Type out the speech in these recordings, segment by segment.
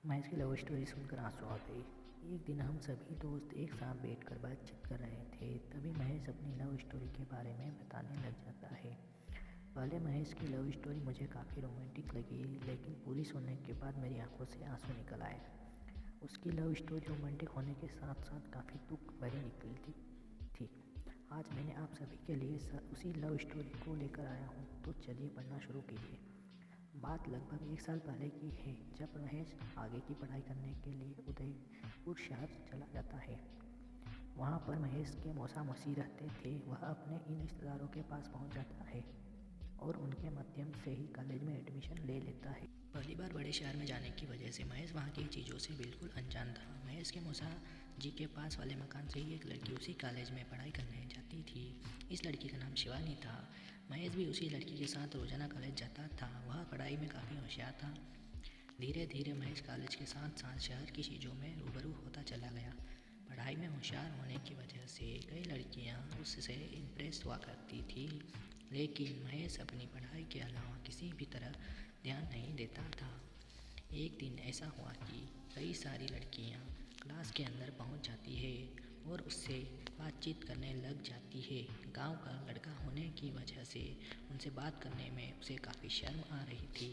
महेश की love story सुनकर आंसू आ गई। एक दिन हम सभी दोस्त एक साथ बैठकर बातचीत कर रहे थे, तभी महेश अपनी लव स्टोरी के बारे में बताने लग जाता है। पहले महेश की लव स्टोरी मुझे काफ़ी रोमांटिक लगी, लेकिन पूरी सुनने के बाद मेरी आंखों से आंसू निकल आए। उसकी लव स्टोरी रोमांटिक होने के साथ साथ काफ़ी दुख भरी निकलती थी। आज मैंने आप सभी के लिए उसी लव स्टोरी को लेकर आया हूँ, तो चलिए पढ़ना शुरू कीजिए। बात लगभग 1 साल पहले की है, जब महेश आगे की पढ़ाई करने के लिए उदयपुर शहर चला जाता है। वहाँ पर महेश के मौसा मौसी रहते थे। वह अपने इन रिश्तेदारों के पास पहुँच जाता है और उनके माध्यम से ही कॉलेज में एडमिशन ले लेता है। पहली बार बड़े शहर में जाने की वजह से महेश वहाँ की चीज़ों से बिल्कुल अनजान था। महेश के मौसा जी के पास वाले मकान से ही एक लड़की उसी कॉलेज में पढ़ाई करने जाती थी। इस लड़की का नाम शिवानी था। महेश भी उसी लड़की के साथ रोजाना कॉलेज जाता था। वह पढ़ाई में काफ़ी होशियार था। धीरे धीरे महेश कॉलेज के साथ साथ शहर की चीज़ों में रूबरू होता चला गया। पढ़ाई में होशियार होने की वजह से कई लड़कियां उससे इम्प्रेस हुआ करती थी, लेकिन महेश अपनी पढ़ाई के अलावा किसी भी तरह ध्यान नहीं देता था। एक दिन ऐसा हुआ कि कई सारी लड़कियां क्लास के अंदर पहुंच जाती है और उससे बातचीत करने लग जाती है। गांव का लड़का होने की वजह से उनसे बात करने में उसे काफ़ी शर्म आ रही थी।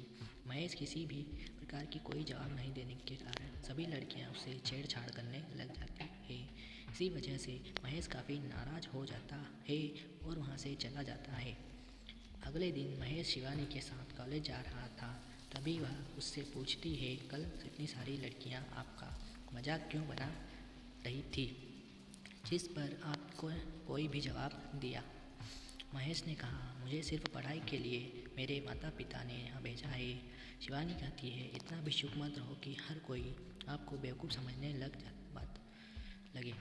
महेश किसी भी प्रकार की कोई जवाब नहीं देने के कारण सभी लड़कियां उससे छेड़छाड़ करने लग जाती है। इसी वजह से महेश काफ़ी नाराज़ हो जाता है और वहाँ से चला जाता है। अगले दिन महेश शिवानी के साथ कॉलेज जा रहा था, तभी वह उससे पूछती है, कल इतनी सारी लड़कियां आपका मजाक क्यों बना रही थी? जिस पर आपको कोई भी जवाब दिया। महेश ने कहा, मुझे सिर्फ पढ़ाई के लिए मेरे माता पिता ने यहाँ भेजा है। शिवानी कहती है, इतना भी शुक मत रहो कि हर कोई आपको बेवकूफ़ समझने लगे।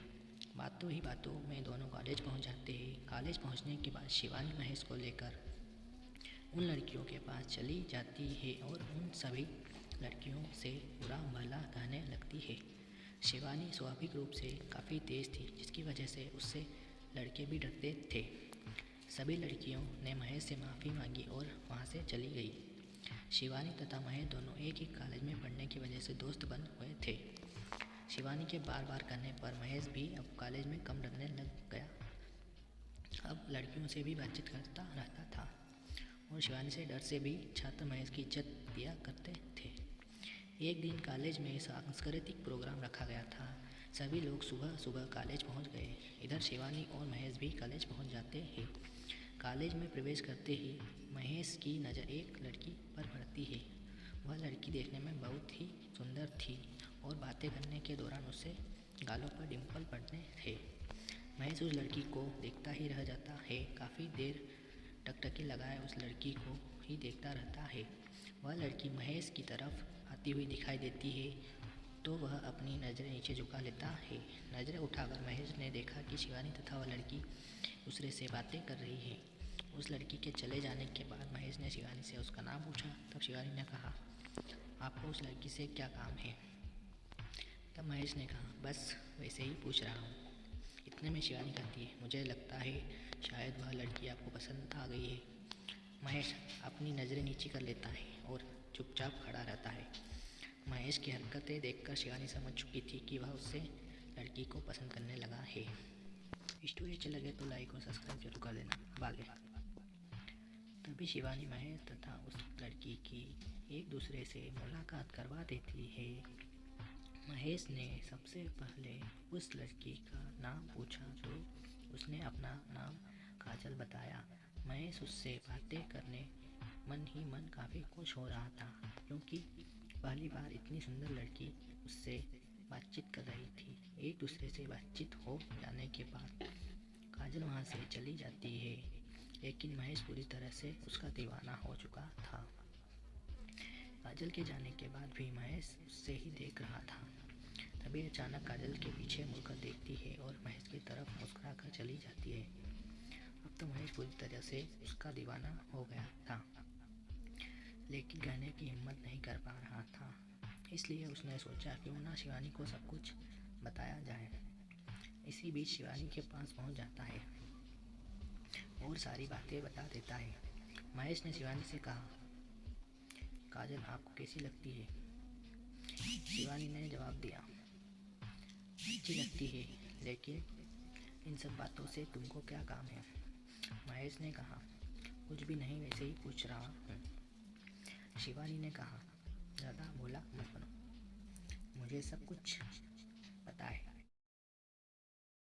बातों ही बातों में दोनों कॉलेज पहुँच जाते हैं। कॉलेज पहुँचने के बाद शिवानी महेश को लेकर उन लड़कियों के पास चली जाती है और उन सभी लड़कियों से बुरा भला कहने लगती है। शिवानी स्वाभाविक रूप से काफ़ी तेज़ थी, जिसकी वजह से उससे लड़के भी डरते थे। सभी लड़कियों ने महेश से माफ़ी मांगी और वहाँ से चली गई। शिवानी तथा महेश दोनों एक ही कॉलेज में पढ़ने की वजह से दोस्त बन हुए थे। शिवानी के बार बार कहने पर महेश भी अब कॉलेज में कम डरने लग गया। अब लड़कियों से भी बातचीत करता रहता था और शिवानी से डर से भी छात्र महेश की इज्जत दिया करते थे। एक दिन कॉलेज में सांस्कृतिक प्रोग्राम रखा गया था। सभी लोग सुबह सुबह कॉलेज पहुंच गए। इधर शिवानी और महेश भी कॉलेज पहुंच जाते हैं। कॉलेज में प्रवेश करते ही महेश की नज़र एक लड़की पर पड़ती है। वह लड़की देखने में बहुत ही सुंदर थी और बातें करने के दौरान उससे गालों पर डिम्पल पड़ते थे। महेश उस लड़की को देखता ही रह जाता है। काफ़ी देर टकटकी लगाए उस लड़की को ही देखता रहता है। वह लड़की महेश की तरफ आती हुई दिखाई देती है तो वह अपनी नज़रें नीचे झुका लेता है। नज़रें उठाकर महेश ने देखा कि शिवानी तथा वह लड़की दूसरे से बातें कर रही है। उस लड़की के चले जाने के बाद महेश ने शिवानी से उसका नाम पूछा। तब शिवानी ने कहा, आपको उस लड़की से क्या काम है? तब महेश ने कहा, बस वैसे ही पूछ रहा हूँ। इतने में शिवानी कहती है, मुझे लगता है शायद वह लड़की आपको पसंद आ गई है। महेश अपनी नज़रें नीचे कर लेता है और चुपचाप खड़ा रहता है। महेश की हरकतें देखकर शिवानी समझ चुकी थी कि वह उससे लड़की को पसंद करने लगा है। स्टोरी अच्छी लगे तो लाइक और सब्सक्राइब जरूर कर देना। बागे तभी शिवानी महेश तथा उस लड़की की एक दूसरे से मुलाकात करवा देती है। महेश ने सबसे पहले उस लड़की का नाम पूछा तो उसने अपना नाम काजल बताया। महेश उससे बातें करने मन ही मन काफ़ी खुश हो रहा था, क्योंकि पहली बार इतनी सुंदर लड़की उससे बातचीत कर रही थी। एक दूसरे से बातचीत हो जाने के बाद काजल वहाँ से चली जाती है, लेकिन महेश पूरी तरह से उसका दीवाना हो चुका था। काजल के जाने के बाद भी महेश उससे ही देख रहा था। तभी अचानक काजल के पीछे मुड़कर देखती है और महेश की तरफ मुस्कुरा कर चली जाती है। अब तो महेश पूरी तरह से उसका दीवाना हो गया था, लेकिन कहने की हिम्मत नहीं कर पा रहा था। इसलिए उसने सोचा क्यों ना शिवानी को सब कुछ बताया जाए। इसी बीच शिवानी के पास पहुंच जाता है और सारी बातें बता देता है। महेश ने शिवानी से कहा, काजल आपको कैसी लगती है? दिया। अच्छी लगती है, लेकिन इन सब बातों से तुमको क्या काम है? महेश ने कहा। कुछ भी नहीं, वैसे ही पूछ रहा हूँ। शिवानी ने कहा। ज़्यादा भोला मत बनो, मुझे सब कुछ पता है।